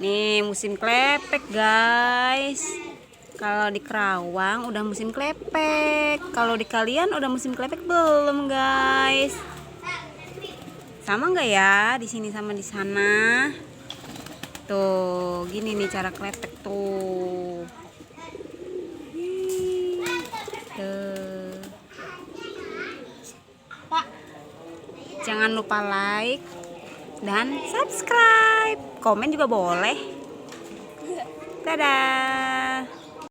Nih musim klepek guys. Kalau di Kerawang udah musim klepek. Kalau di kalian udah musim klepek belum guys? Sama nggak ya di sini sama di sana? Tuh, gini nih cara klepek tuh. Tuh. Jangan lupa like dan subscribe. Komen juga boleh. Dadah.